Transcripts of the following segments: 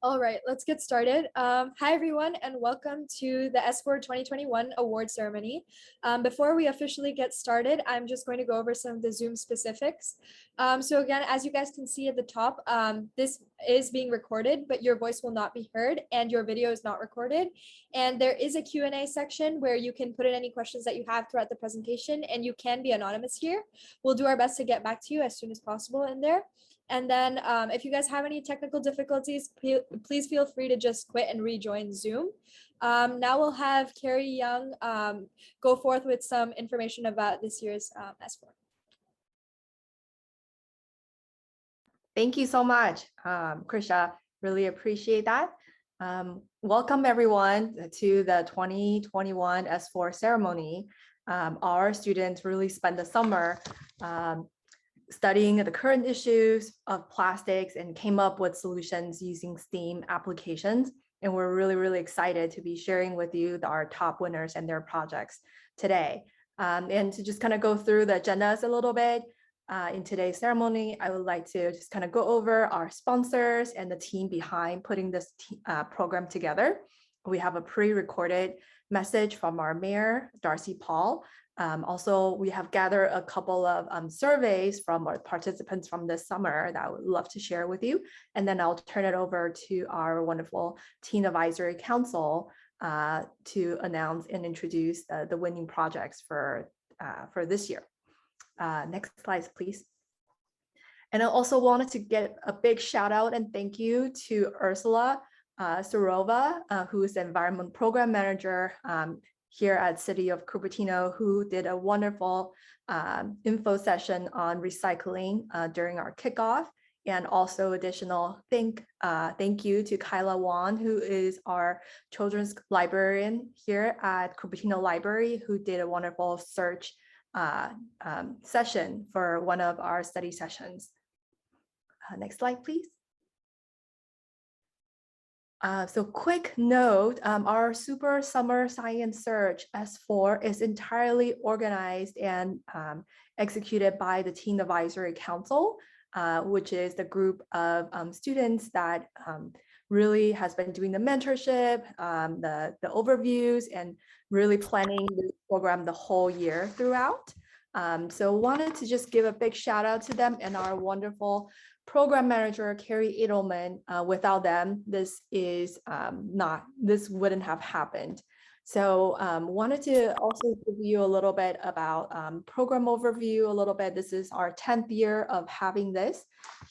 All right, let's get started. Hi, everyone, and welcome to the S4 2021 award ceremony. Before we officially get started, I'm just going to go over some of the Zoom specifics. So again, as you guys can see at the top, this is being recorded, but your voice will not be heard and your video is not recorded. And there is a Q&A section where you can put in any questions that you have throughout the presentation, and you can be anonymous here. We'll do our best to get back to you as soon as possible in there. And then if you guys have any technical difficulties, please feel free to just quit and rejoin Zoom. Now we'll have Carrie Young go forth with some information about this year's S4. Thank you so much, Krisha. Really appreciate that. Welcome everyone to the 2021 S4 ceremony. Our students really spent the summer studying the current issues of plastics and came up with solutions using STEAM applications. And we're really excited to be sharing with you our top winners and their projects today. And to just kind of go through the agendas a little bit in today's ceremony, I would like to just kind of go over our sponsors and the team behind putting this program together. We have a pre-recorded message from our mayor, Darcy Paul. Also, we have gathered a couple of surveys from our participants from this summer that I would love to share with you. And then I'll turn it over to our wonderful Teen Advisory Council to announce and introduce the winning projects for this year. Next slide, please. And I also wanted to get a big shout out and thank you to Ursula Surova, who is the Environment Program Manager here at City of Cupertino, who did a wonderful info session on recycling during our kickoff. And also additional thank you to Kyla Wan, who is our children's librarian here at Cupertino Library, who did a wonderful search session for one of our study sessions. Next slide, please. So quick note, our Super Summer Science Search S4 is entirely organized and executed by the Teen Advisory Council, which is the group of students that really has been doing the mentorship, the overviews, and really planning the program the whole year throughout. So wanted to just give a big shout out to them and our wonderful program manager, Carrie Edelman. Without them, this wouldn't have happened. So wanted to also give you a little bit about program overview a little bit. This is our 10th year of having this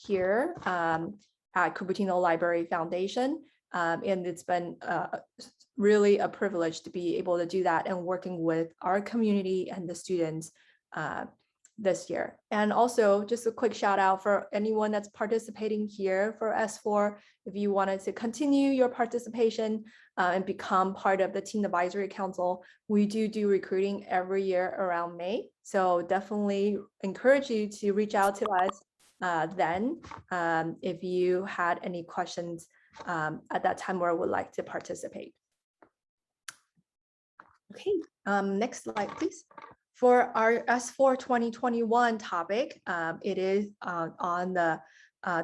here at Cupertino Library Foundation. And it's been really a privilege to be able to do that and working with our community and the students this year. And also just a quick shout out for anyone that's participating here for S4. If you wanted to continue your participation and become part of the Teen Advisory Council, we do recruiting every year around May. So definitely encourage you to reach out to us then if you had any questions at that time or would like to participate. Okay, next slide, please. For our S4 2021 topic, it is on the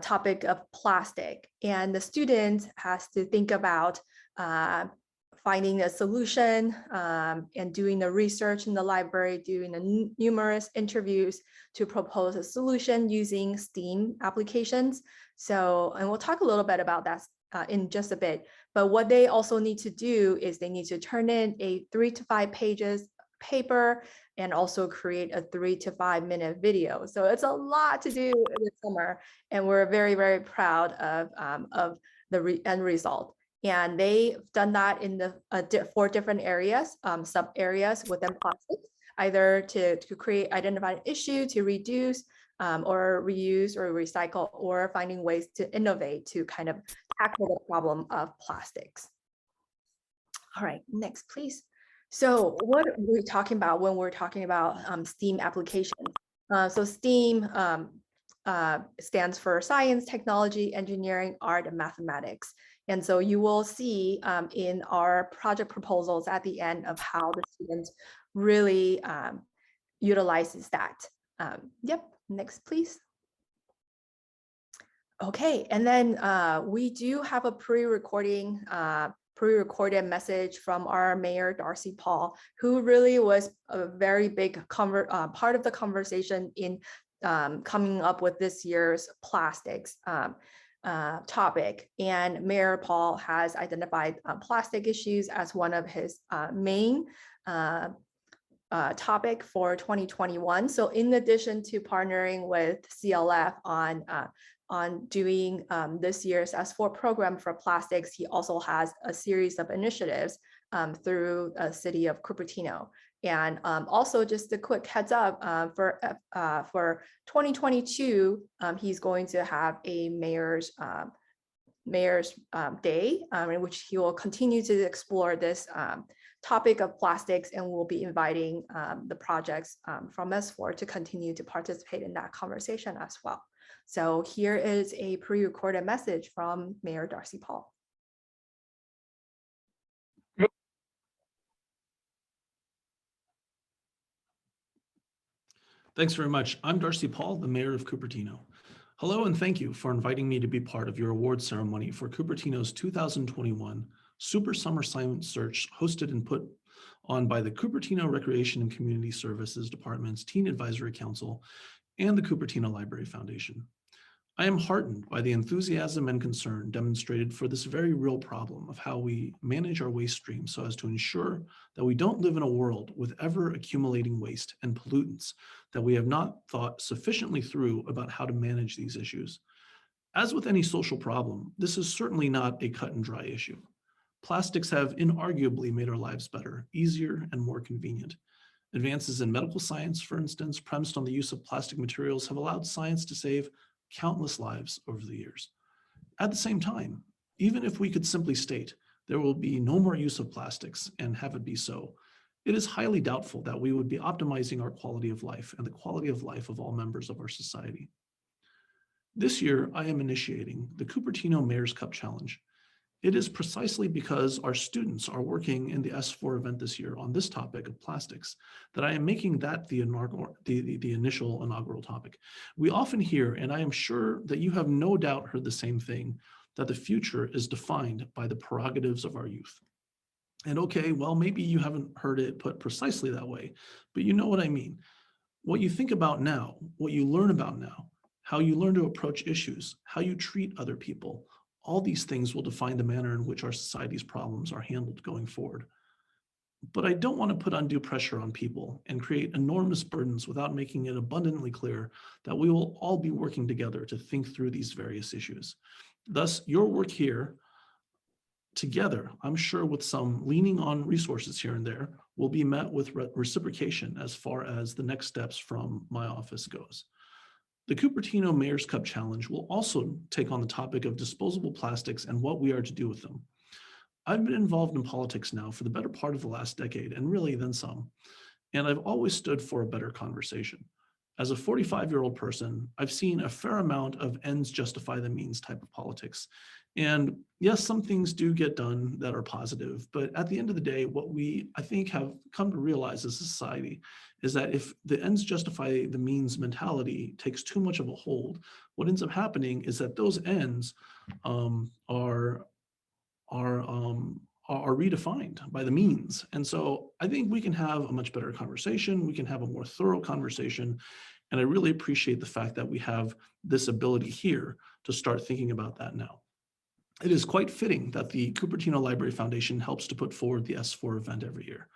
topic of plastic, and the student has to think about finding a solution and doing the research in the library, doing the numerous interviews to propose a solution using STEAM applications. So, and we'll talk a little bit about that in just a bit, but what they also need to do is they need to turn in a 3 to 5 pages paper and also create a 3 to 5 minute video. So it's a lot to do this summer, and we're very proud of the end result. And they've done that in the 4 different areas, sub areas within plastics, either to identify an issue, to reduce or reuse or recycle, or finding ways to innovate to kind of tackle the problem of plastics. All right, next, please. So what are we talking about when we're talking about STEAM applications? So STEAM stands for science, technology, engineering, art, and mathematics. And so you will see in our project proposals at the end of how the students really utilizes that. Yep, next, please. Okay, and then we do have a pre-recorded message from our Mayor Darcy Paul, who really was a very big part of the conversation in coming up with this year's plastics topic. And Mayor Paul has identified plastic issues as one of his main topic for 2021. So in addition to partnering with CLF on doing this year's S4 program for plastics, he also has a series of initiatives through the city of Cupertino. And also just a quick heads up for 2022, he's going to have a mayor's day in which he will continue to explore this topic of plastics, and we'll be inviting the projects from S4 to continue to participate in that conversation as well. So here is a pre-recorded message from Mayor Darcy Paul. Thanks very much. I'm Darcy Paul, the mayor of Cupertino. Hello, and thank you for inviting me to be part of your award ceremony for Cupertino's 2021 Super Summer Science Search, hosted and put on by the Cupertino Recreation and Community Services Department's Teen Advisory Council and the Cupertino Library Foundation. I am heartened by the enthusiasm and concern demonstrated for this very real problem of how we manage our waste stream so as to ensure that we don't live in a world with ever accumulating waste and pollutants that we have not thought sufficiently through about how to manage these issues. As with any social problem, this is certainly not a cut and dry issue. Plastics have inarguably made our lives better, easier, and more convenient. Advances in medical science, for instance, premised on the use of plastic materials, have allowed science to save countless lives over the years. At the same time, even if we could simply state there will be no more use of plastics and have it be so, it is highly doubtful that we would be optimizing our quality of life and the quality of life of all members of our society. This year, I am initiating the Cupertino Mayor's Cup Challenge. It is precisely because our students are working in the S4 event this year on this topic of plastics that I am making that the initial inaugural topic. We often hear, and I am sure that you have no doubt heard the same thing, that the future is defined by the prerogatives of our youth. And okay, well, maybe you haven't heard it put precisely that way, but you know what I mean. What you think about now, what you learn about now, how you learn to approach issues, how you treat other people, all these things will define the manner in which our society's problems are handled going forward. But I don't want to put undue pressure on people and create enormous burdens without making it abundantly clear that we will all be working together to think through these various issues. Thus, your work here together, I'm sure with some leaning on resources here and there, will be met with reciprocation as far as the next steps from my office goes. The Cupertino Mayor's Cup Challenge will also take on the topic of disposable plastics and what we are to do with them. I've been involved in politics now for the better part of the last decade, and really then some, and I've always stood for a better conversation. As a 45-year-old person, I've seen a fair amount of ends justify the means type of politics. And yes, some things do get done that are positive, but at the end of the day, what we, I think, have come to realize as a society is that if the ends justify the means mentality takes too much of a hold, what ends up happening is that those ends are redefined by the means. And so I think we can have a much better conversation. We can have a more thorough conversation. And I really appreciate the fact that we have this ability here to start thinking about that now. It is quite fitting that the Cupertino Library Foundation helps to put forward the S4 event every year.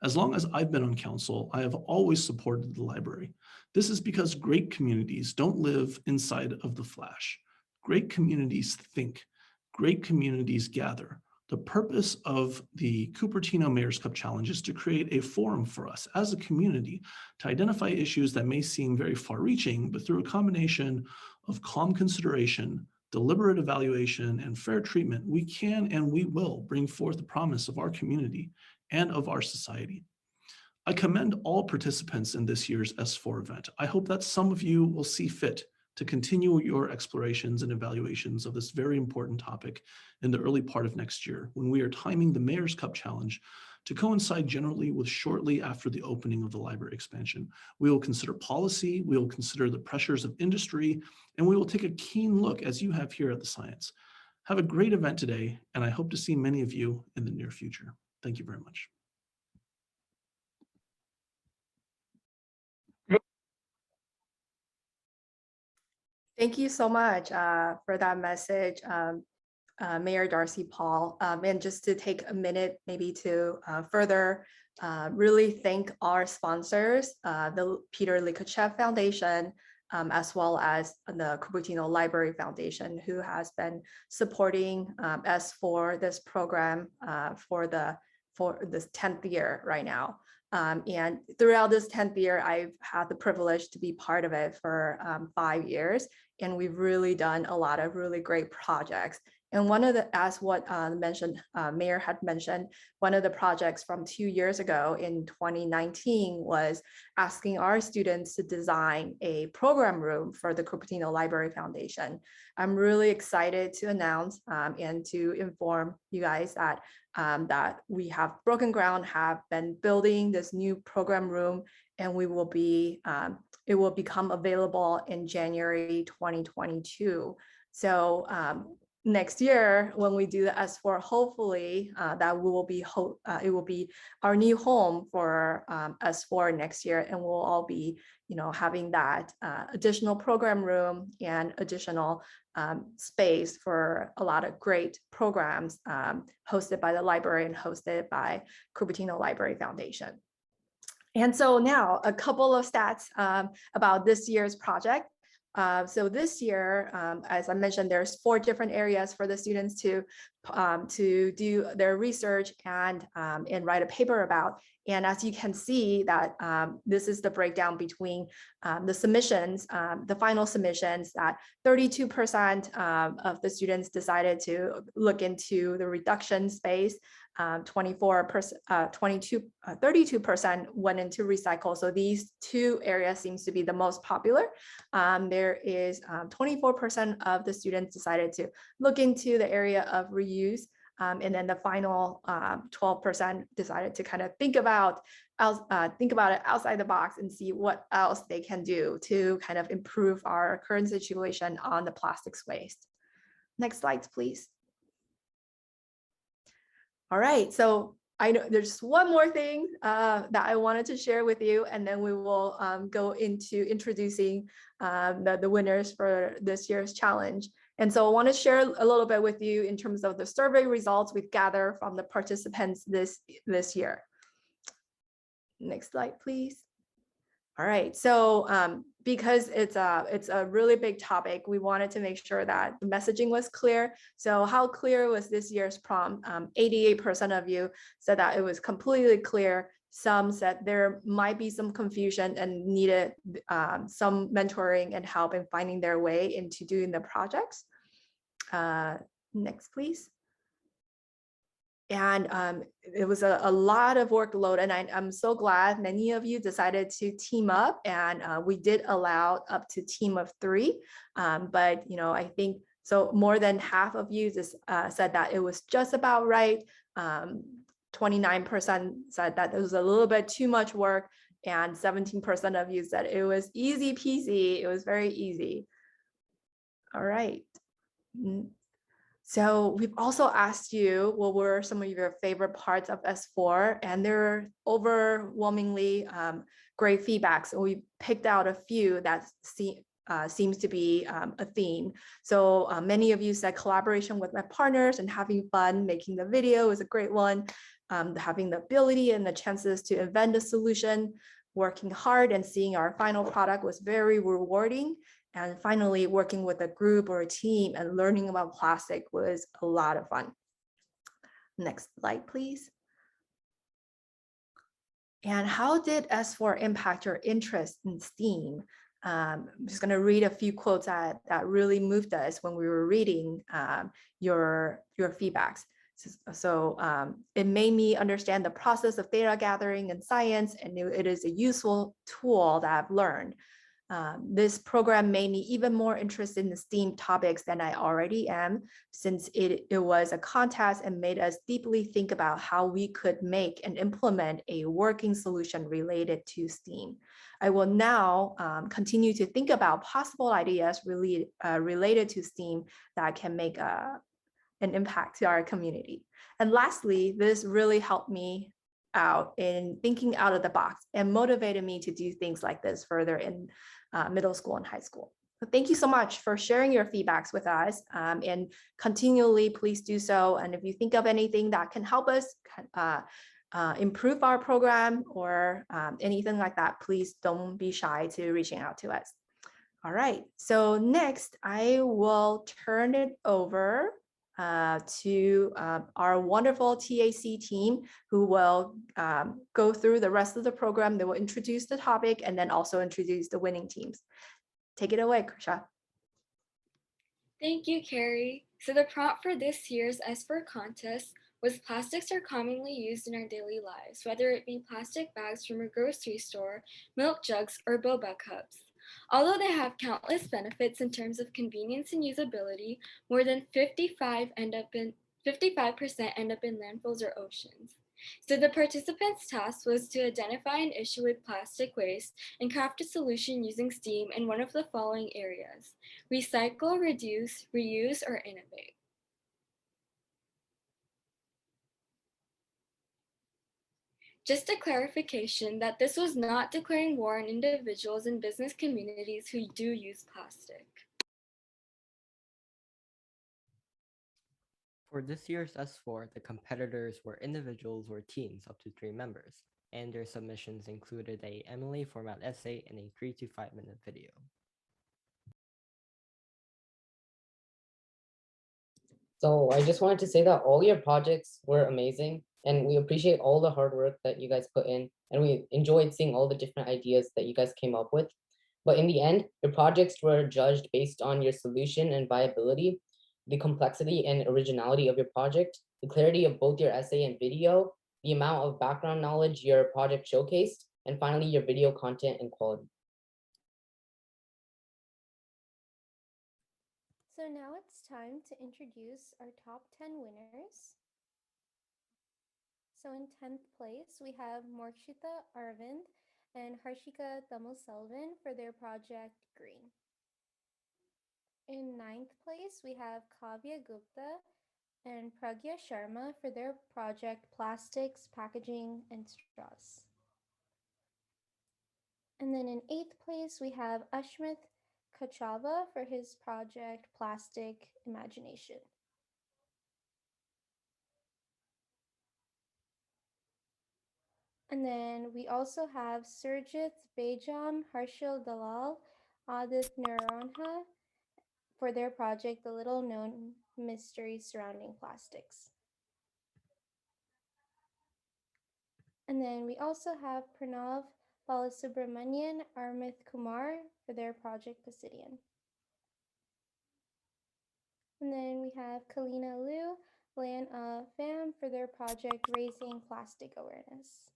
As long as I've been on council, I have always supported the library. This is because great communities don't live inside of the flash. Great communities think. Great communities gather. The purpose of the Cupertino Mayor's Cup Challenge is to create a forum for us as a community to identify issues that may seem very far-reaching, but through a combination of calm consideration, deliberate evaluation, and fair treatment, we can and we will bring forth the promise of our community and of our society. I commend all participants in this year's S4 event. I hope that some of you will see fit to continue your explorations and evaluations of this very important topic in the early part of next year, when we are timing the Mayor's Cup Challenge to coincide generally with shortly after the opening of the library expansion. We will consider policy, we will consider the pressures of industry, and we will take a keen look, as you have here at the Science. Have a great event today, and I hope to see many of you in the near future. Thank you very much. Thank you so much for that message, Mayor Darcy Paul. And just to take a minute maybe to further really thank our sponsors, the Peter Likachev Foundation, as well as the Cupertino Library Foundation, who has been supporting us for this program for this 10th year right now. And throughout this 10th year, I've had the privilege to be part of it for 5 years. And we've really done a lot of really great projects. And one of the, as what Mayor had mentioned, one of the projects from 2 years ago in 2019 was asking our students to design a program room for the Cupertino Library Foundation. I'm really excited to announce and to inform you guys that that we have broken ground, have been building this new program room, and we will be it will become available in January 2022. So next year, when we do the S4, hopefully that will be it will be our new home for S4 next year, and we'll all be, having that additional program room and additional space for a lot of great programs hosted by the library and hosted by Cupertino Library Foundation. And so now a couple of stats about this year's project. So this year, as I mentioned, there's 4 different areas for the students to do their research and write a paper about. And as you can see that this is the breakdown between the submissions, the final submissions, that 32% of the students decided to look into the reduction space. 32% went into recycle. So these 2 areas seems to be the most popular. There is 24% of the students decided to look into the area of reuse. And then the final 12% decided to kind of think about it outside the box and see what else they can do to kind of improve our current situation on the plastics waste. Next slide, please. All right, so I know there's one more thing that I wanted to share with you, and then we will go into introducing the winners for this year's challenge. And so I want to share a little bit with you in terms of the survey results we've gathered from the participants this year. Next slide, please. All right, so because it's a really big topic, we wanted to make sure that the messaging was clear. So how clear was this year's prompt? 88% of you said that it was completely clear. Some said there might be some confusion and needed some mentoring and help in finding their way into doing the projects. Next, please. And it was a lot of workload, and I'm so glad many of you decided to team up, and we did allow up to team of 3, but I think so more than half of you just said that it was just about right. 29% said that it was a little bit too much work, and 17% of you said it was easy peasy, it was very easy. All right. So we've also asked you what were some of your favorite parts of S4, and there are overwhelmingly great feedbacks. So we picked out a few that seems to be a theme. So many of you said collaboration with my partners and having fun making the video is a great one. Having the ability and the chances to invent a solution, working hard and seeing our final product was very rewarding. And finally, working with a group or a team and learning about plastic was a lot of fun. Next slide, please. And how did S4 impact your interest in STEAM? I'm just going to read a few quotes that really moved us when we were reading your feedbacks. So it made me understand the process of data gathering and science, and it is a useful tool that I've learned. This program made me even more interested in the STEAM topics than I already am, since it was a contest and made us deeply think about how we could make and implement a working solution related to STEAM. I will now continue to think about possible ideas related to STEAM that can make an impact to our community. And lastly, this really helped me out in thinking out of the box and motivated me to do things like this further in middle school and high school. So thank you so much for sharing your feedbacks with us, and continually please do so. And if you think of anything that can help us improve our program or anything like that, please don't be shy to reaching out to us. All right, so next I will turn it over to our wonderful TAC team, who will go through the rest of the program. They will introduce the topic and then also introduce the winning teams. Take it away, Krisha. Thank you, Carrie. So the prompt for this year's S4 contest was plastics are commonly used in our daily lives, whether it be plastic bags from a grocery store, milk jugs, or boba cups. Although they have countless benefits in terms of convenience and usability, more than 55% end up in landfills or oceans. So the participants' task was to identify an issue with plastic waste and craft a solution using STEAM in one of the following areas: recycle, reduce, reuse, or innovate. Just a clarification that this was not declaring war on individuals and business communities who do use plastic. For this year's S4, the competitors were individuals or teams up to 3 members, and their submissions included a MLA format essay and a 3 to 5 minute video. So I just wanted to say that all your projects were amazing, and we appreciate all the hard work that you guys put in, and we enjoyed seeing all the different ideas that you guys came up with. But in the end, your projects were judged based on your solution and viability, the complexity and originality of your project, the clarity of both your essay and video, the amount of background knowledge your project showcased, and finally your video content and quality. So now it's time to introduce our top 10 winners. So in 10th place, we have Morkshita Arvind and Harshika Thamuselvan for their project Green. In 9th place, we have Kavya Gupta and Pragya Sharma for their project Plastics, Packaging, and Straws. And then in 8th place, we have Ashmit Kachava for his project Plastic Imagination. And then we also have Surjit Bejam, Harshil Dalal, Adith Naranha for their project The Little Known Mystery Surrounding Plastics. And then we also have Pranav Balasubramanian, Armith Kumar for their project Pisidian. And then we have Kalina Liu, Lan Pham for their project Raising Plastic Awareness.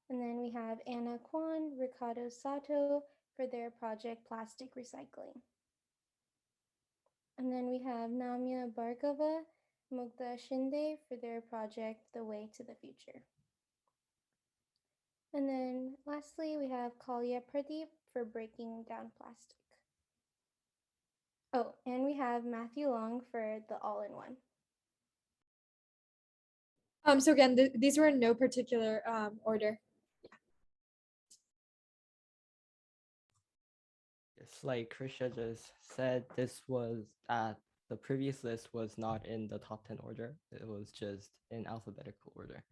And then we have Anna Kwan, Ricardo Sato for their project Plastic Recycling. And then we have Namya Bhargava, Mugdha Shinde for their project The Way to the Future. And then lastly, we have Kalya Pradeep for Breaking Down Plastic. Oh, and we have Matthew Long for the all-in-one. So again, these were in no particular order. Just like Krisha just said, this was the previous list was not in the top 10 order. It was just in alphabetical order.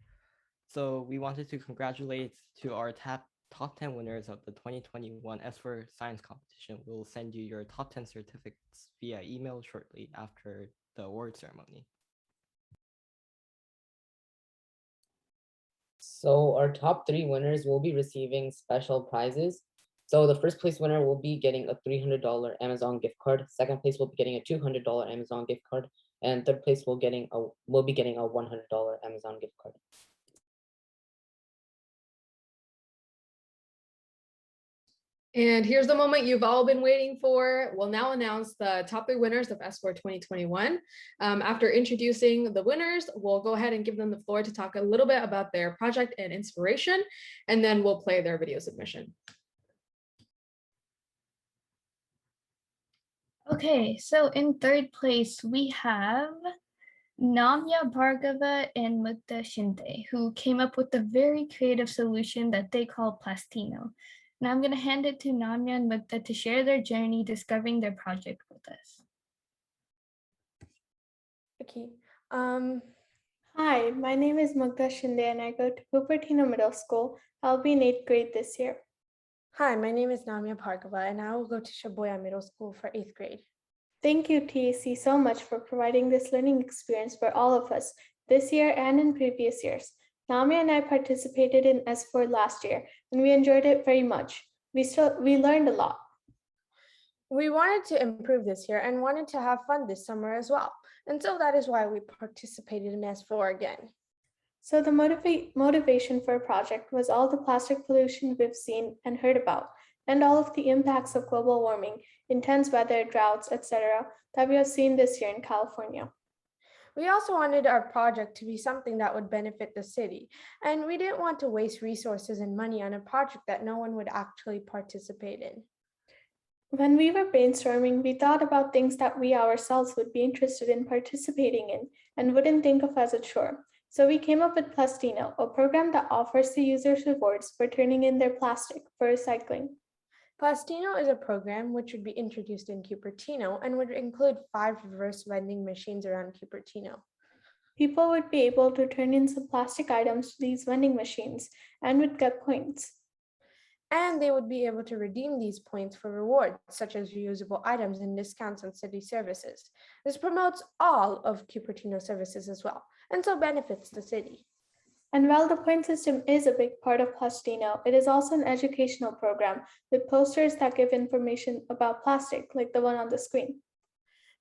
So we wanted to congratulate to our top 10 winners of the 2021 S4 Science Competition. We'll send you your top 10 certificates via email shortly after the award ceremony. So our top 3 winners will be receiving special prizes. So the first place winner will be getting a $300 Amazon gift card. Second place will be getting a $200 Amazon gift card, and third place will be getting a $100 Amazon gift card. And here's the moment you've all been waiting for. We'll now announce the top 3 winners of S4 2021. After introducing the winners, we'll go ahead and give them the floor to talk a little bit about their project and inspiration, and then we'll play their video submission. Okay, so in third place, we have Namya Bhargava and Mukta Shinde, who came up with a very creative solution that they call Plastino. Now I'm going to hand it to Namya and Mukta to share their journey discovering their project with us. Okay. Hi, my name is Mugdha Shinde and I go to Cupertino Middle School. I'll be in 8th grade this year. Hi, my name is Namya Bhargava and I will go to Shaboya Middle School for 8th grade. Thank you, TAC, so much for providing this learning experience for all of us this year and in previous years. Namya and I participated in S4 last year and we enjoyed it very much. We learned a lot. We wanted to improve this year and wanted to have fun this summer as well. And so that is why we participated in S4 again. So the motivation for a project was all the plastic pollution we've seen and heard about, and all of the impacts of global warming, intense weather, droughts, etc., that we have seen this year in California. We also wanted our project to be something that would benefit the city, and we didn't want to waste resources and money on a project that no one would actually participate in. When we were brainstorming, we thought about things that we ourselves would be interested in participating in and wouldn't think of as a chore. So we came up with Plastino, a program that offers the users rewards for turning in their plastic for recycling. Plastino is a program which would be introduced in Cupertino and would include 5 reverse vending machines around Cupertino. People would be able to turn in some plastic items to these vending machines and would get points. And they would be able to redeem these points for rewards, such as reusable items and discounts on city services. This promotes all of Cupertino services as well, and so benefits the city. And while the point system is a big part of Plastino, it is also an educational program with posters that give information about plastic, like the one on the screen.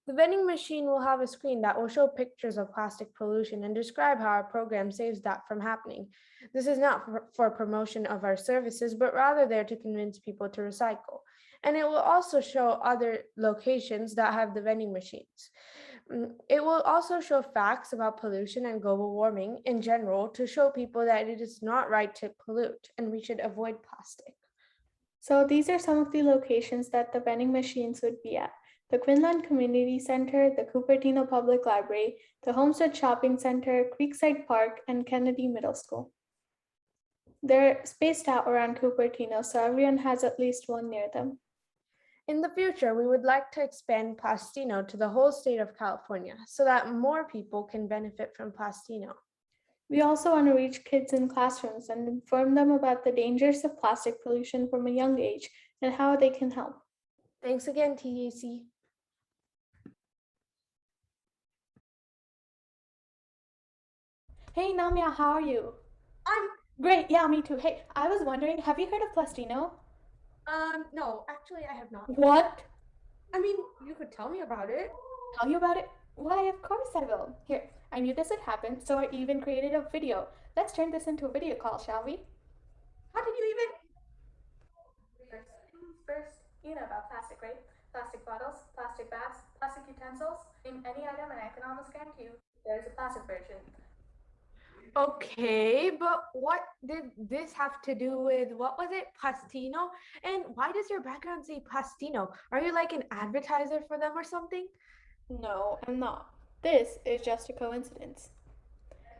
The vending machine will have a screen that will show pictures of plastic pollution and describe how our program saves that from happening. This is not for promotion of our services, but rather there to convince people to recycle. And it will also show other locations that have the vending machines. It will also show facts about pollution and global warming in general to show people that it is not right to pollute and we should avoid plastic. So these are some of the locations that the vending machines would be at: the Quinlan Community Center, the Cupertino Public Library, the Homestead Shopping Center, Creekside Park, and Kennedy Middle School. They're spaced out around Cupertino, so everyone has at least one near them. In the future, we would like to expand Plastino to the whole state of California so that more people can benefit from Plastino. We also want to reach kids in classrooms and inform them about the dangers of plastic pollution from a young age and how they can help. Thanks again, TAC. Hey, Namya, how are you? I'm Great, yeah, me too. Hey, I was wondering, have you heard of Plastino? No, actually I have not. What? I mean, you could tell me about it. Tell you about it? Why, of course I will. Here, I knew this would happen, so I even created a video. Let's turn this into a video call, shall we? How did you even? First, you know about plastic, right? Plastic bottles, plastic bags, plastic utensils. Name any item and I can almost guarantee you there's a plastic version. Okay, but what did this have to do with, what was it, Plastino? And why does your background say Plastino? Are you like an advertiser for them or something? No, I'm not. This is just a coincidence.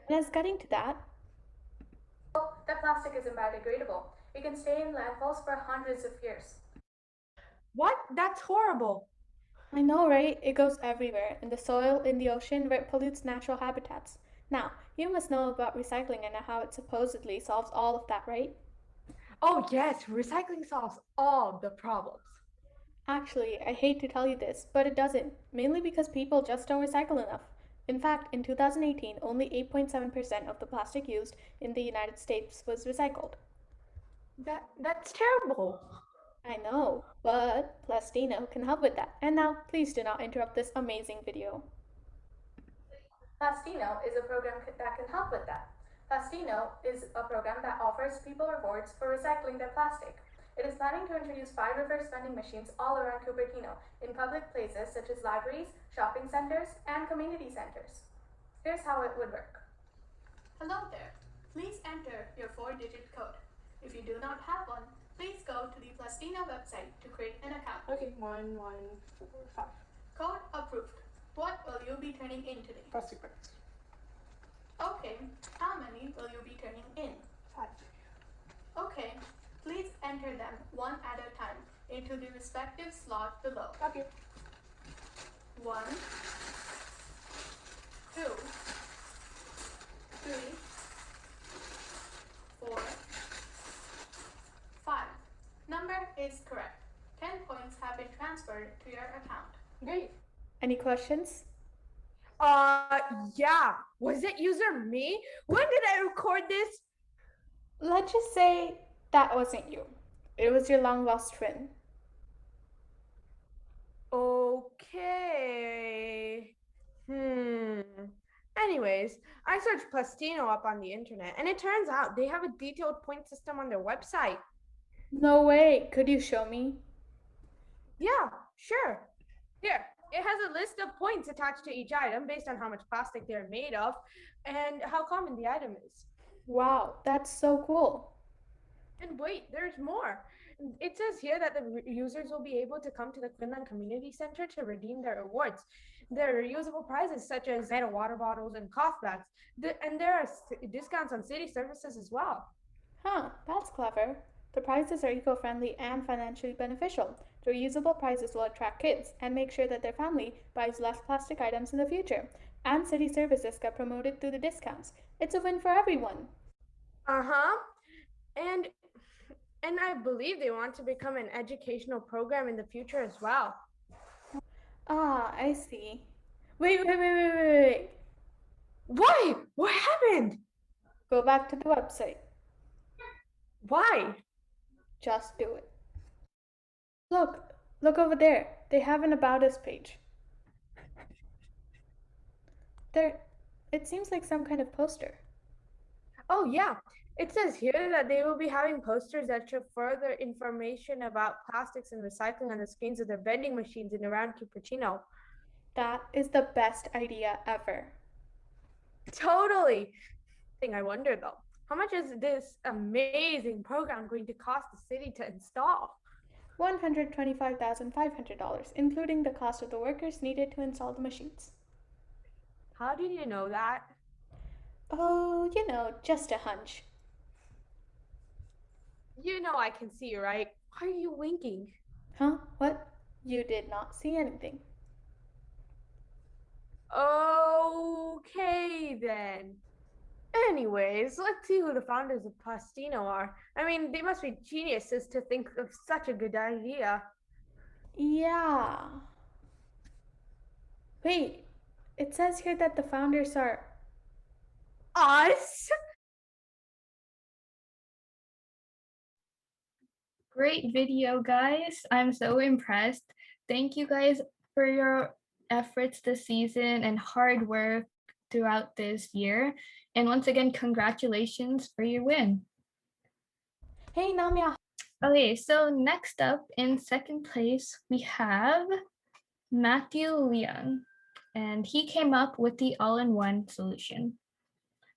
And as getting to that, that plastic isn't biodegradable. It can stay in landfills for hundreds of years. What? That's horrible. I know, right? It goes everywhere, in the soil, in the ocean, where it pollutes natural habitats. Now, you must know about recycling and how it supposedly solves all of that, right? Oh yes, recycling solves all the problems. Actually, I hate to tell you this, but it doesn't, mainly because people just don't recycle enough. In fact, in 2018, only 8.7% of the plastic used in the United States was recycled. That's terrible. I know, but Plastino can help with that. And now, please do not interrupt this amazing video. Plastino is a program that can help with that. Plastino is a program that offers people rewards for recycling their plastic. It is planning to introduce 5 reverse vending machines all around Cupertino in public places such as libraries, shopping centers, and community centers. Here's how it would work. Hello there. Please enter your 4-digit code. If you do not have one, please go to the Plastino website to create an account. Okay, 1145. Code approved. What will you be turning in today? Plastic bags. Okay, how many will you be turning in? 5. Okay, please enter them one at a time into the respective slot below. Okay. 1, 2, 3, 4, 5. Number is correct. 10 points have been transferred to your account. Great. Any questions? Yeah. Was it user me? When did I record this? Let's just say that wasn't you. It was your long lost twin. Okay. Anyways, I searched Plastino up on the internet, and it turns out they have a detailed point system on their website. No way. Could you show me? Yeah, sure. Here, it has a list of points attached to each item based on how much plastic they're made of and how common the item is. Wow, that's so cool. And wait, there's more. It says here that the users will be able to come to the Quinlan Community Center to redeem their awards. There are reusable prizes such as metal water bottles and cloth bags, and there are discounts on city services as well. Huh, that's clever. The prizes are eco-friendly and financially beneficial. The reusable prizes will attract kids and make sure that their family buys less plastic items in the future. And city services get promoted through the discounts. It's a win for everyone. Uh-huh. And I believe they want to become an educational program in the future as well. Ah, I see. Wait. Why? What happened? Go back to the website. Why? Just do it. Look over there. They have an About Us page. It seems like some kind of poster. Oh, yeah. It says here that they will be having posters that show further information about plastics and recycling on the screens of their vending machines in around Cupertino. That is the best idea ever. Totally. I wonder though, how much is this amazing program going to cost the city to install? $125,500, including the cost of the workers needed to install the machines. How did you know that? Oh, just a hunch. You know I can see, right? Why are you winking? Huh? What? You did not see anything. Okay, then. Anyways, let's see who the founders of Plastino are. I mean, they must be geniuses to think of such a good idea. Yeah. Wait, it says here that the founders are us? Great video, guys. I'm so impressed. Thank you guys for your efforts this season and hard work throughout this year. And once again, congratulations for your win. Hey, Namya. Okay, so next up in second place, we have Matthew Leung, and he came up with the all-in-one solution.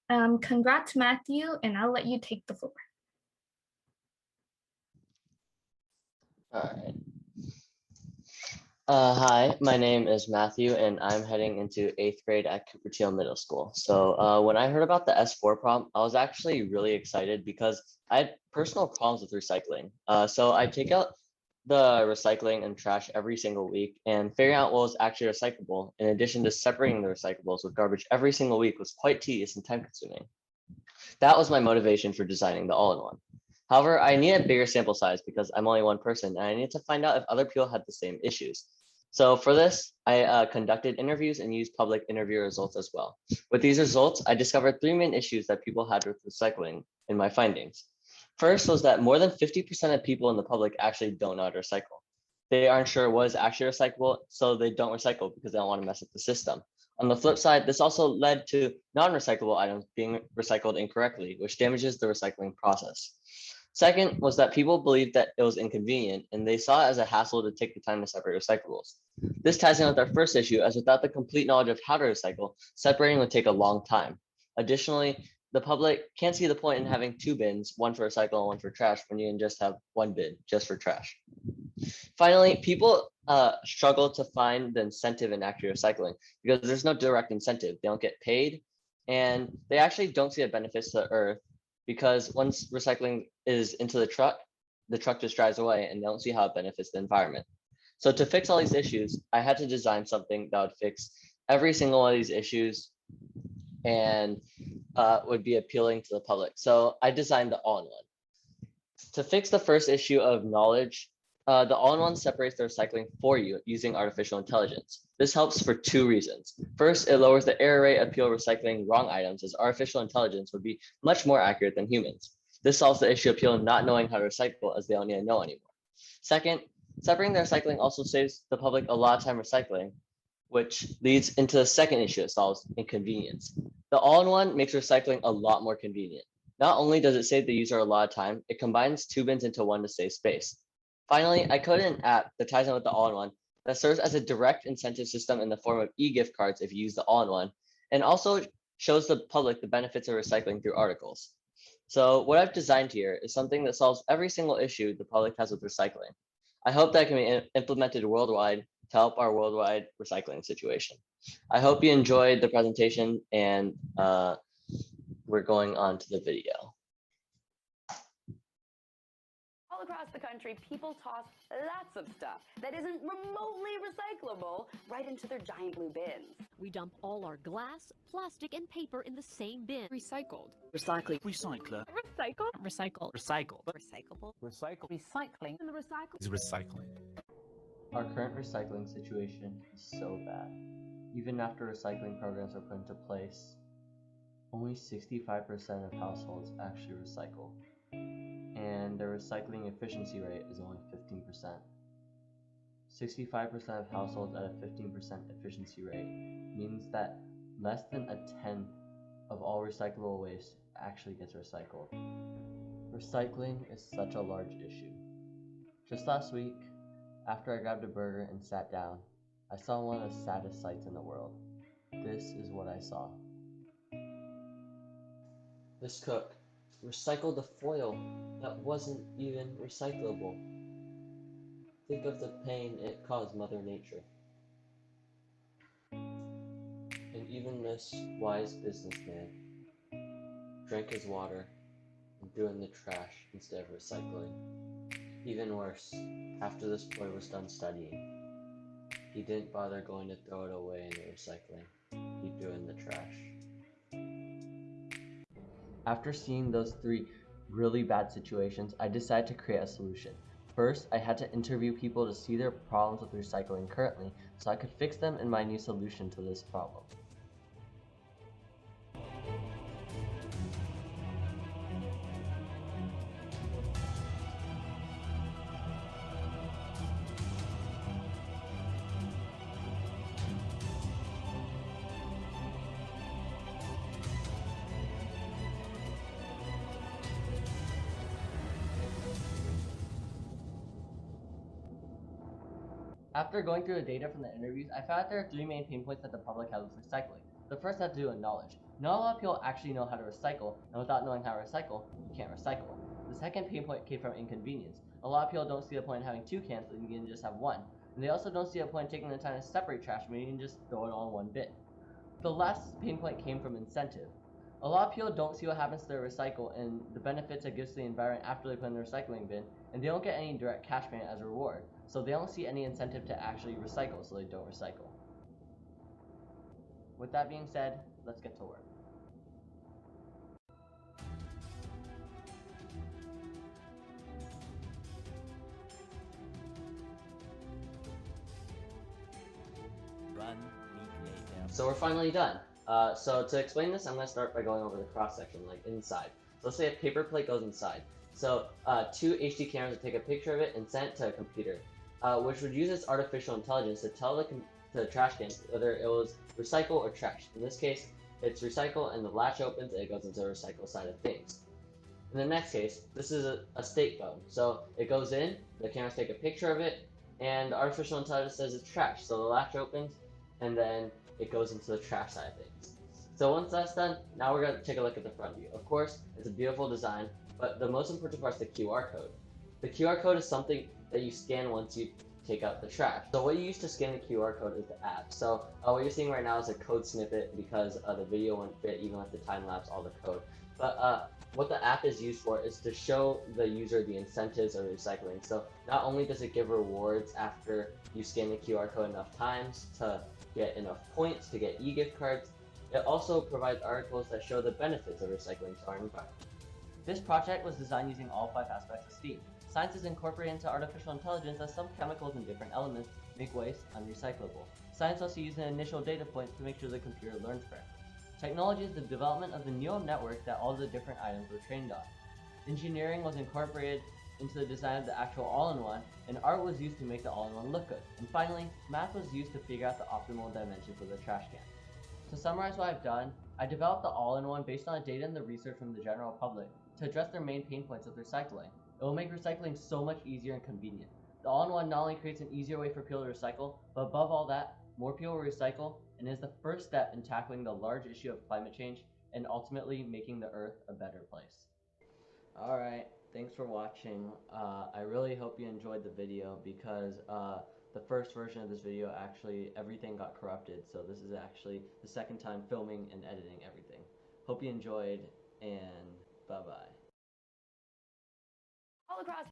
Congrats, Matthew, and I'll let you take the floor. All right. Hi, my name is Matthew, and I'm heading into 8th grade at Cupertino Middle School. So when I heard about the S4 prompt, I was actually really excited because I had personal problems with recycling. So I take out the recycling and trash every single week, and figuring out what was actually recyclable, in addition to separating the recyclables with garbage every single week, was quite tedious and time consuming. That was my motivation for designing the all-in-one. However, I need a bigger sample size because I'm only one person, and I need to find out if other people had the same issues. So for this, I conducted interviews and used public interview results as well. With these results, I discovered 3 main issues that people had with recycling in my findings. First was that more than 50% of people in the public actually don't know how to recycle. They aren't sure what is actually recyclable, so they don't recycle because they don't want to mess up the system. On the flip side, this also led to non-recyclable items being recycled incorrectly, which damages the recycling process. Second was that people believed that it was inconvenient and they saw it as a hassle to take the time to separate recyclables. This ties in with our first issue, as without the complete knowledge of how to recycle, separating would take a long time. Additionally, the public can't see the point in having two bins, one for recycle and one for trash, when you can just have one bin just for trash. Finally, people struggle to find the incentive in active recycling because there's no direct incentive. They don't get paid, and they actually don't see the benefits to the earth, because once recycling is into the truck just drives away and they don't see how it benefits the environment. So to fix all these issues, I had to design something that would fix every single one of these issues and would be appealing to the public. So I designed the all-in-one. To fix the first issue of knowledge, the all-in-one separates the recycling for you using artificial intelligence. This helps for two reasons. First, it lowers the error rate of people recycling wrong items, as artificial intelligence would be much more accurate than humans. This solves the issue of people not knowing how to recycle, as they don't need to know anymore. Second, separating the recycling also saves the public a lot of time recycling, which leads into the second issue it solves: inconvenience. The all-in-one makes recycling a lot more convenient. Not only does it save the user a lot of time, it combines two bins into one to save space. Finally, I coded an app that ties in with the all-in-one that serves as a direct incentive system in the form of e-gift cards if you use the all-in-one, and also shows the public the benefits of recycling through articles. So what I've designed here is something that solves every single issue the public has with recycling. I hope that can be implemented worldwide to help our worldwide recycling situation. I hope you enjoyed the presentation, and we're going on to the video. All across the country, people toss lots of stuff that isn't remotely recyclable right into their giant blue bins. We dump all our glass, plastic, and paper in the same bin. Recycled. Recycling. Recycler. Recycle. Recycle. Recycle. Recyclable. Recycle. Recycling. And the recycle. Is recycling. Our current recycling situation is so bad. Even after recycling programs are put into place, only 65% of households actually recycle, and the recycling efficiency rate is only 15%. 65% of households at a 15% efficiency rate means that less than a tenth of all recyclable waste actually gets recycled. Recycling is such a large issue. Just last week, after I grabbed a burger and sat down, I saw one of the saddest sights in the world. This is what I saw. This cook recycled the foil that wasn't even recyclable. Think of the pain it caused Mother Nature. And even this wise businessman drank his water and threw in the trash instead of recycling. Even worse, after this boy was done studying, he didn't bother going to throw it away in the recycling. He threw it in the trash. After seeing those three really bad situations, I decided to create a solution. First, I had to interview people to see their problems with recycling currently, so I could fix them in my new solution to this problem. After going through the data from the interviews, I found out there are three main pain points that the public has with recycling. The first has to do with knowledge. Not a lot of people actually know how to recycle, and without knowing how to recycle, you can't recycle. The second pain point came from inconvenience. A lot of people don't see the point in having two cans when you can just have one. And they also don't see the point in taking the time to separate trash when you can just throw it all in one bin. The last pain point came from incentive. A lot of people don't see what happens to their recycle and the benefits it gives to the environment after they put it in the recycling bin, and they don't get any direct cash payment as a reward. So they don't see any incentive to actually recycle, so they don't recycle. With that being said, let's get to work. So we're finally done. So to explain this, I'm going to start by going over the cross section, like inside. So let's say a paper plate goes inside. So two HD cameras would take a picture of it and send it to a computer, which would use its artificial intelligence to tell the trash can whether it was recycle or trash. In this case, it's recycle, and the latch opens and it goes into the recycle side of things. In the next case, this is a state phone. So it goes in, the cameras take a picture of it, and artificial intelligence says it's trash. So the latch opens, and then it goes into the trash side of things. So once that's done, now we're gonna take a look at the front view. Of course, it's a beautiful design, but the most important part is the QR code. The QR code is something that you scan once you take out the trash. So what you use to scan the QR code is the app. So what you're seeing right now is a code snippet because the video won't fit even with the time lapse all the code. But what the app is used for is to show the user the incentives of recycling. So not only does it give rewards after you scan the QR code enough times to get enough points to get e-gift cards, it also provides articles that show the benefits of recycling to our environment. This project was designed using all 5 aspects of STEAM. Science is incorporated into artificial intelligence as some chemicals and different elements make waste unrecyclable. Science also used an initial data point to make sure the computer learns correctly. Technology is the development of the neural network that all the different items were trained on. Engineering was incorporated into the design of the actual all-in-one, and art was used to make the all-in-one look good. And finally, math was used to figure out the optimal dimension for the trash can. To summarize what I've done, I developed the all-in-one based on the data and the research from the general public to address their main pain points of recycling. It will make recycling so much easier and convenient. The all-in-one not only creates an easier way for people to recycle, but above all that, more people will recycle and is the first step in tackling the large issue of climate change and ultimately making the earth a better place. Alright, thanks for watching. I really hope you enjoyed the video because the first version of this video actually everything got corrupted, so this is actually the second time filming and editing everything. Hope you enjoyed, and bye-bye. All across.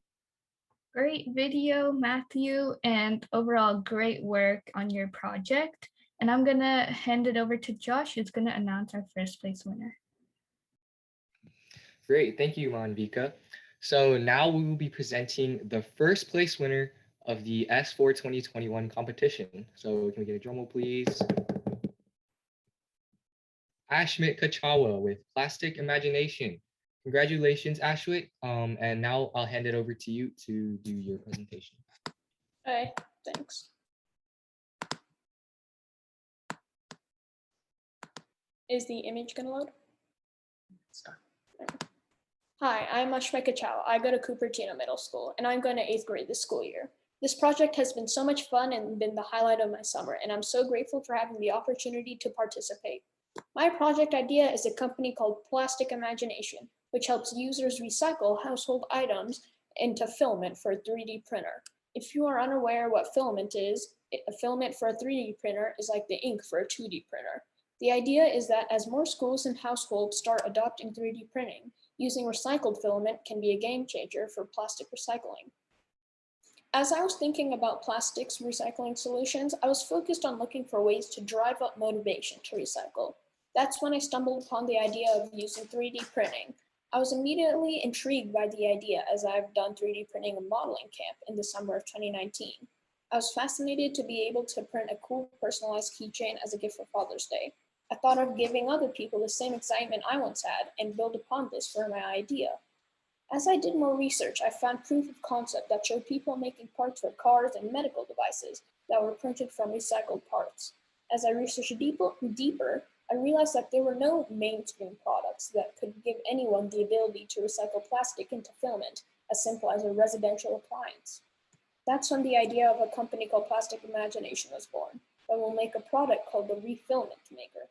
Great video, Matthew, and overall great work on your project. And I'm gonna hand it over to Josh, who's gonna announce our first place winner. Great, thank you, Manvika. So now we will be presenting the first place winner of the S4 2021 competition. So can we get a drum roll, please? Ashmit Kachawa with Plastic Imagination. Congratulations, Ashwit. And now I'll hand it over to you to do your presentation. Okay, thanks. Is the image gonna load? Hi, I'm Ashmika Chow. I go to Cupertino Middle School, and I'm going to 8th grade this school year. This project has been so much fun and been the highlight of my summer, and I'm so grateful for having the opportunity to participate. My project idea is a company called Plastic Imagination, which helps users recycle household items into filament for a 3D printer. If you are unaware what filament is, a filament for a 3D printer is like the ink for a 2D printer. The idea is that as more schools and households start adopting 3D printing, using recycled filament can be a game changer for plastic recycling. As I was thinking about plastics recycling solutions, I was focused on looking for ways to drive up motivation to recycle. That's when I stumbled upon the idea of using 3D printing. I was immediately intrigued by the idea as I've done 3D printing and modeling camp in the summer of 2019. I was fascinated to be able to print a cool personalized keychain as a gift for Father's Day. I thought of giving other people the same excitement I once had and build upon this for my idea. As I did more research, I found proof of concept that showed people making parts for cars and medical devices that were printed from recycled parts. As I researched deeper, I realized that there were no mainstream products that could give anyone the ability to recycle plastic into filament as simple as a residential appliance. That's when the idea of a company called Plastic Imagination was born, that will make a product called the Refilament Maker.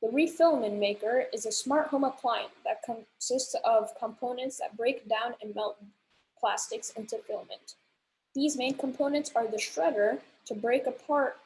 The Refilament Maker is a smart home appliance that consists of components that break down and melt plastics into filament. These main components are the shredder to break apart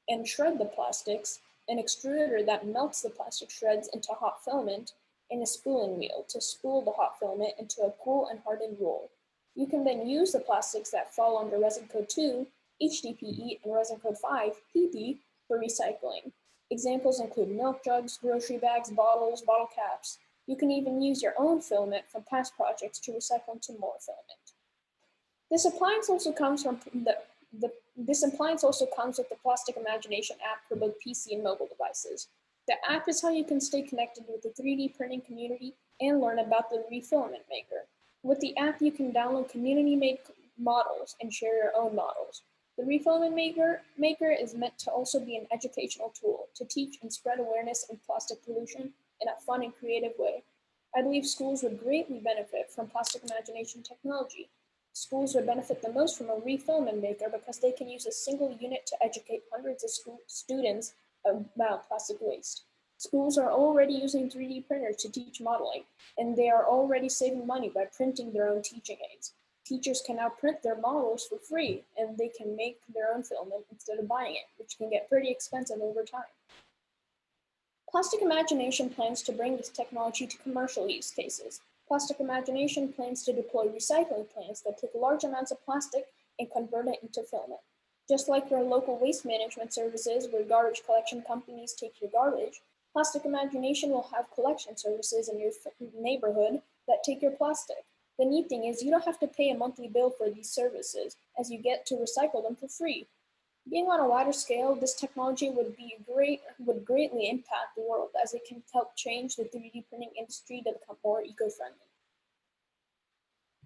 and shred the plastics, an extruder that melts the plastic shreds into hot filament, and a spooling wheel to spool the hot filament into a cool and hardened roll. You can then use the plastics that fall under Resin Code 2, HDPE, and Resin Code 5, PP, for recycling. Examples include milk jugs, grocery bags, bottles, bottle caps. You can even use your own filament from past projects to recycle into more filament. This appliance also comes with the Plastic Imagination app for both PC and mobile devices. The app is how you can stay connected with the 3D printing community and learn about the Refilament Maker. With the app, you can download community-made models and share your own models. The Refilament Maker is meant to also be an educational tool to teach and spread awareness in plastic pollution in a fun and creative way. I believe schools would greatly benefit from plastic imagination technology. Schools would benefit the most from a refillment maker because they can use a single unit to educate hundreds of students about plastic waste. Schools are already using 3D printers to teach modeling, and they are already saving money by printing their own teaching aids. Teachers can now print their models for free, and they can make their own filament instead of buying it, which can get pretty expensive over time. Plastic Imagination plans to bring this technology to commercial use cases. Plastic Imagination plans to deploy recycling plants that take large amounts of plastic and convert it into filament. Just like your local waste management services where garbage collection companies take your garbage, Plastic Imagination will have collection services in your neighborhood that take your plastic. The neat thing is you don't have to pay a monthly bill for these services, as you get to recycle them for free. Being on a wider scale, this technology would greatly impact the world as it can help change the 3D printing industry to become more eco-friendly.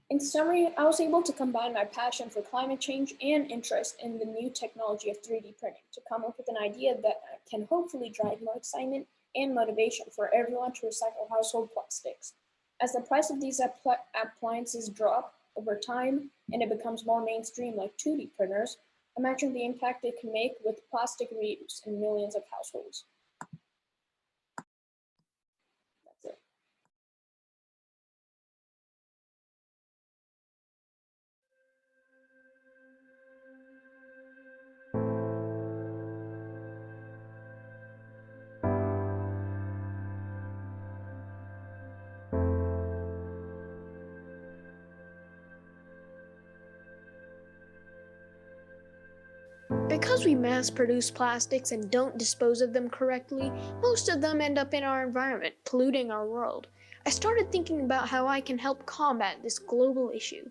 In summary, I was able to combine my passion for climate change and interest in the new technology of 3D printing to come up with an idea that can hopefully drive more excitement and motivation for everyone to recycle household plastics. As the price of these appliances drop over time and it becomes more mainstream like 2D printers, imagine the impact it can make with plastic reuse in millions of households. That's it. Because we mass produce plastics and don't dispose of them correctly, most of them end up in our environment, polluting our world. I started thinking about how I can help combat this global issue.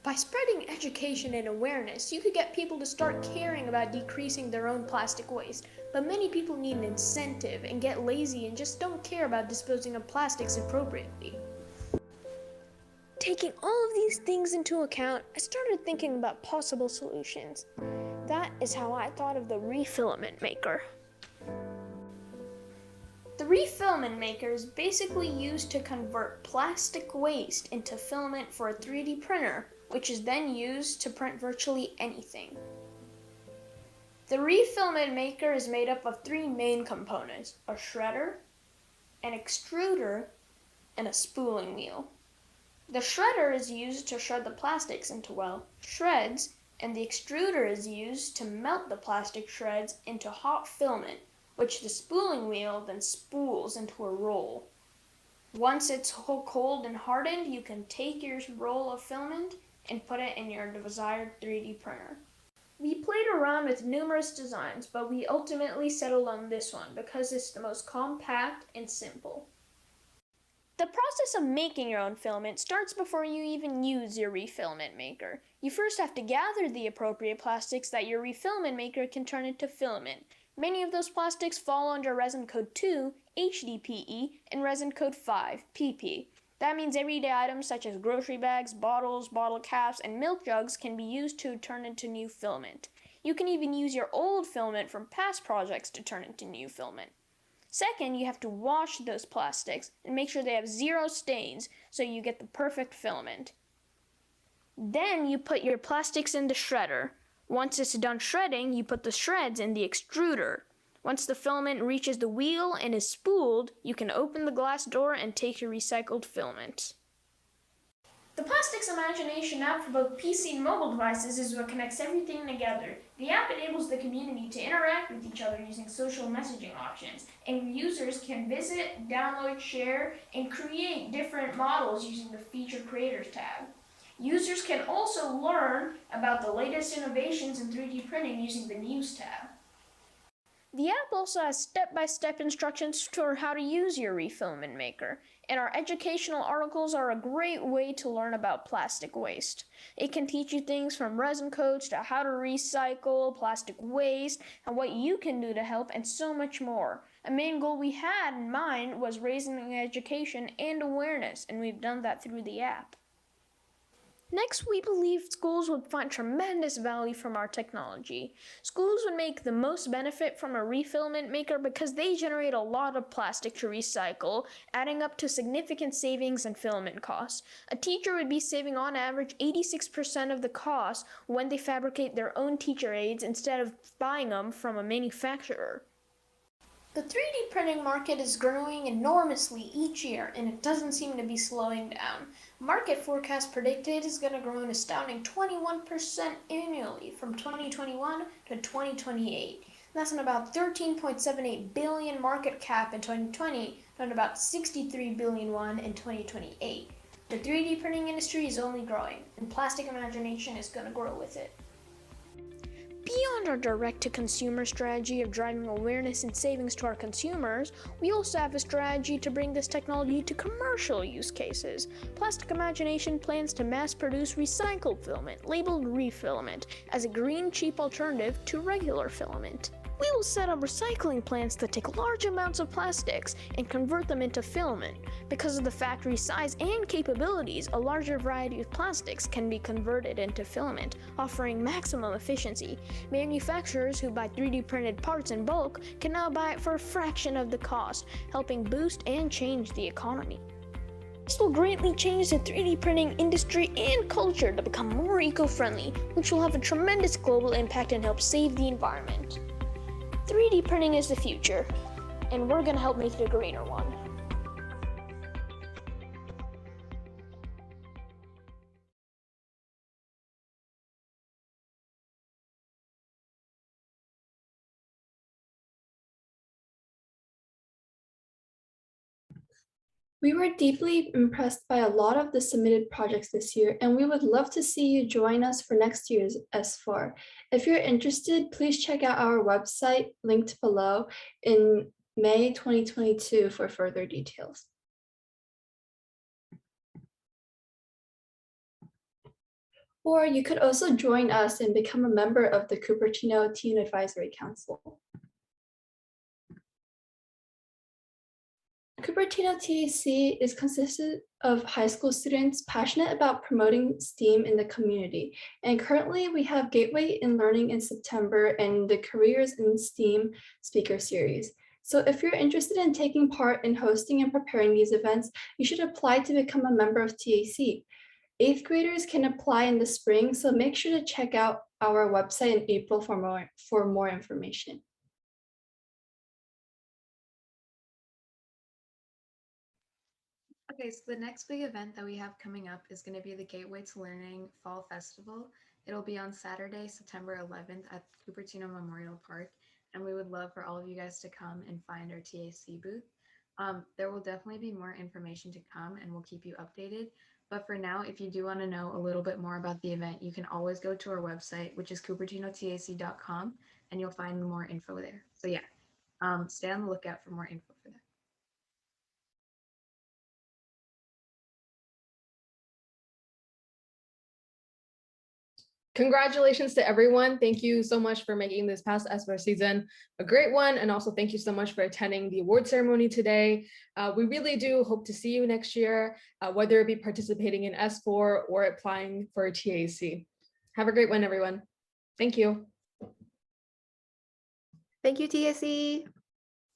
By spreading education and awareness, you could get people to start caring about decreasing their own plastic waste, but many people need an incentive and get lazy and just don't care about disposing of plastics appropriately. Taking all of these things into account, I started thinking about possible solutions. That is how I thought of the refillment maker. The refillment maker is basically used to convert plastic waste into filament for a 3D printer, which is then used to print virtually anything. The refillment maker is made up of three main components: a shredder, an extruder, and a spooling wheel. The shredder is used to shred the plastics into, well, shreds, and the extruder is used to melt the plastic shreds into hot filament, which the spooling wheel then spools into a roll. Once it's cold and hardened, you can take your roll of filament and put it in your desired 3D printer. We played around with numerous designs, but we ultimately settled on this one because it's the most compact and simple. The process of making your own filament starts before you even use your refillment maker. You first have to gather the appropriate plastics that your refillment maker can turn into filament. Many of those plastics fall under Resin Code 2, HDPE, and Resin Code 5, PP. That means everyday items such as grocery bags, bottles, bottle caps, and milk jugs can be used to turn into new filament. You can even use your old filament from past projects to turn into new filament. Second, you have to wash those plastics and make sure they have zero stains so you get the perfect filament. Then you put your plastics in the shredder. Once it's done shredding, you put the shreds in the extruder. Once the filament reaches the wheel and is spooled, you can open the glass door and take your recycled filament. The Plastics Imagination app for both PC and mobile devices is what connects everything together. The app enables the community to interact with each other using social messaging options, and users can visit, download, share, and create different models using the Feature Creators tab. Users can also learn about the latest innovations in 3D printing using the News tab. The app also has step-by-step instructions for how to use your refillment maker, and our educational articles are a great way to learn about plastic waste. It can teach you things from resin codes to how to recycle plastic waste and what you can do to help, and so much more. A main goal we had in mind was raising education and awareness, and we've done that through the app. Next, we believe schools would find tremendous value from our technology. Schools would make the most benefit from a refillment maker because they generate a lot of plastic to recycle, adding up to significant savings in filament costs. A teacher would be saving on average 86% of the cost when they fabricate their own teacher aids instead of buying them from a manufacturer. The 3D printing market is growing enormously each year, and it doesn't seem to be slowing down. Market forecasts predict it is going to grow an astounding 21% annually from 2021 to 2028. That's an about 13.78 billion market cap in 2020 and about 63 billion won in 2028. The 3D printing industry is only growing, and Plastic Imagination is going to grow with it. Beyond our direct-to-consumer strategy of driving awareness and savings to our consumers, we also have a strategy to bring this technology to commercial use cases. Plastic Imagination plans to mass-produce recycled filament, labeled refilament, as a green, cheap alternative to regular filament. We will set up recycling plants that take large amounts of plastics and convert them into filament. Because of the factory size and capabilities, a larger variety of plastics can be converted into filament, offering maximum efficiency. Manufacturers who buy 3D printed parts in bulk can now buy it for a fraction of the cost, helping boost and change the economy. This will greatly change the 3D printing industry and culture to become more eco-friendly, which will have a tremendous global impact and help save the environment. 3D printing is the future, and we're going to help make it a greener one. We were deeply impressed by a lot of the submitted projects this year, and we would love to see you join us for next year's S4. If you're interested, please check out our website linked below in May 2022 for further details. Or you could also join us and become a member of the Cupertino Teen Advisory Council. Cupertino TAC is consisted of high school students passionate about promoting STEAM in the community. And currently we have Gateway in Learning in September and the Careers in STEAM speaker series. So if you're interested in taking part in hosting and preparing these events, you should apply to become a member of TAC. 8th graders can apply in the spring, so make sure to check out our website in April for more information. Okay, so the next big event that we have coming up is going to be the Gateway to Learning Fall Festival. It'll be on Saturday, September 11th at Cupertino Memorial Park, and we would love for all of you guys to come and find our TAC booth. There will definitely be more information to come, and we'll keep you updated. But for now, if you do want to know a little bit more about the event, you can always go to our website, which is cupertinotac.com, and you'll find more info there. So yeah, stay on the lookout for more info for that. Congratulations to everyone. Thank you so much for making this past S4 season a great one. And also thank you so much for attending the award ceremony today. We really do hope to see you next year, whether it be participating in S4 or applying for a TAC. Have a great one, everyone. Thank you. Thank you, TAC.